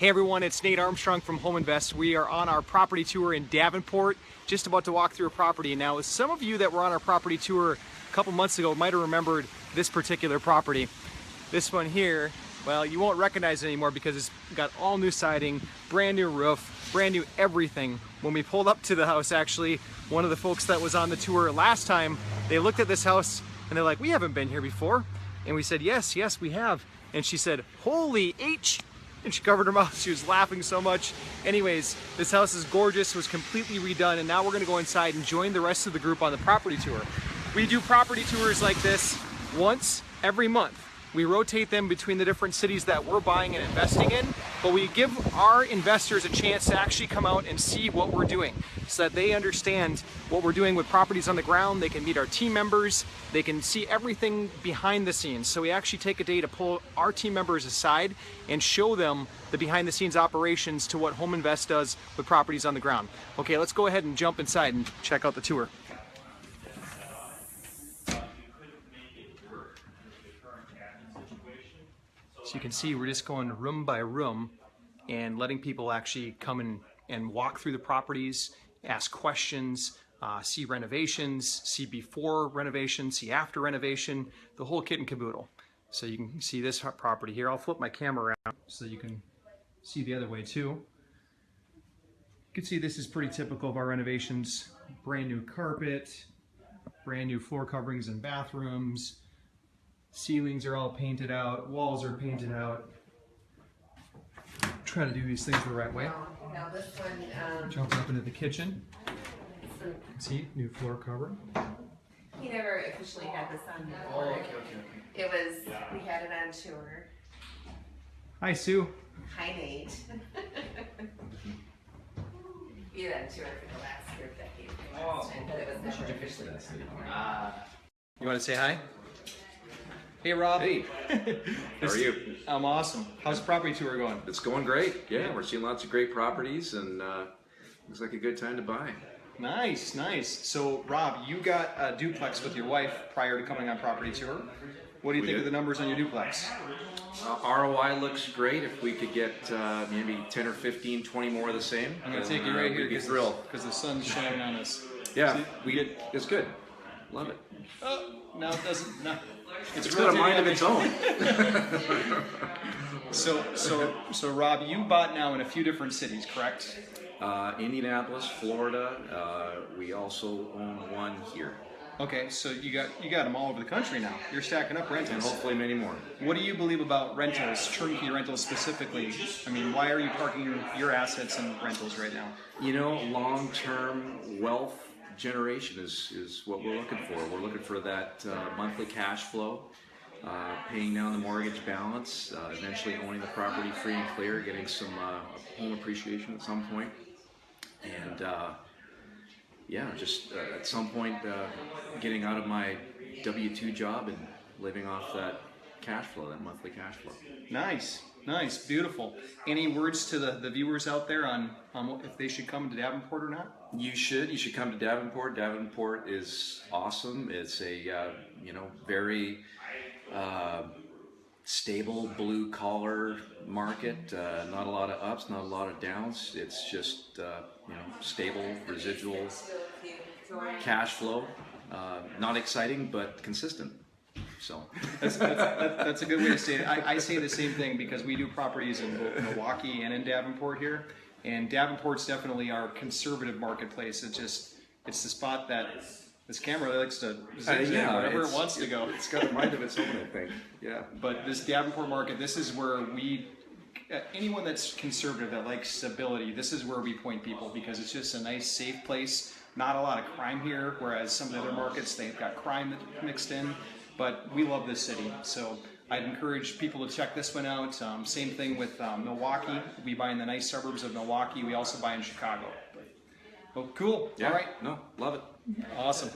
Hey everyone, it's Nate Armstrong from Home Invest. We are on our property tour in Davenport, just about to walk through a property. Now, some of you that were on our property tour a couple months ago might have remembered this particular property. This one here, well, you won't recognize it anymore because it's got all new siding, brand new roof, brand new everything. When we pulled up to the house, actually, one of the folks that was on the tour last time, they looked at this house and they're like, "We haven't been here before." And we said, yes, we have. And she said, "Holy H," and she covered her mouth. She was laughing so much. Anyways, this house is gorgeous, was completely redone, and now we're gonna go inside and join the rest of the group on the property tour. We do property tours like this once every month. We rotate them between the different cities that we're buying and investing in, but we give our investors a chance to actually come out and see what we're doing so that they understand what we're doing with properties on the ground. They can meet our team members, they can see everything behind the scenes. So we actually take a day to pull our team members aside and show them the behind the scenes operations to what Home Invest does with properties on the ground. Okay, let's go ahead and jump inside and check out the tour. So you can see we're just going room by room and letting people actually come in and walk through the properties, ask questions, see renovations, see before renovation, see after renovation, the whole kit and caboodle. So you can see this property here. I'll flip my camera around so you can see the other way too. You can see this is pretty typical of our renovations. Brand new carpet, brand new floor coverings in bathrooms. Ceilings are all painted out, walls are painted out. Try to do these things the right way. Now this one, Jump up into the kitchen. See, new floor cover. he never officially had this on before. It was, we had it on tour. Hi, Sue. Hi, Nate. We had it on tour for the last group that came last time, but it was never officially. You want to say hi? Hey, Rob. Hey, how are you? I'm awesome. How's the property tour going? It's going great. Yeah, we're seeing lots of great properties, and looks like a good time to buy. Nice, nice. So, Rob, you got a duplex with your wife prior to coming on property tour. What do you think of the numbers on your duplex? ROI looks great. If we could get maybe 10 or 15, 20 more of the same, I'm going to take you right here because the sun's shining on us. Yeah, See, it's good. Love it. Oh, no, it doesn't. No. It's got a mind of its own. So Rob, you bought now in a few different cities, correct? Indianapolis, Florida. We also own one here. Okay, so you got them all over the country now. You're stacking up rentals. And hopefully many more. What do you believe about rentals, turnkey rentals specifically? I mean, why are you parking your assets in rentals right now? You know, long-term wealth generation is what we're looking for. We're looking for that monthly cash flow, paying down the mortgage balance, eventually owning the property free and clear, getting some home appreciation at some point, and yeah, just at some point getting out of my W-2 job and living off that cash flow, that monthly cash flow. Nice. Nice, beautiful. Any words to the viewers out there on if they should come to Davenport or not? You should come to Davenport. Davenport is awesome. It's a you know, very stable blue collar market. Not a lot of ups, not a lot of downs. It's just you know, stable residual cash flow. Not exciting, but consistent. So that's a good way to say it. I say the same thing because we do properties in both Milwaukee and in Davenport here, and Davenport's definitely our conservative marketplace. It's the spot that this camera likes to zigzag wherever it wants to go. It's got a mind of its own, I think. Yeah. But this Davenport market, this is where anyone that's conservative that likes stability, this is where we point people because it's just a nice, safe place. Not a lot of crime here, whereas some of the other markets, they've got crime mixed in. But we love this city, so I'd encourage people to check this one out. Same thing with Milwaukee. We buy in the nice suburbs of Milwaukee. We also buy in Chicago. Well, cool. Yeah. All right. No, love it. Awesome.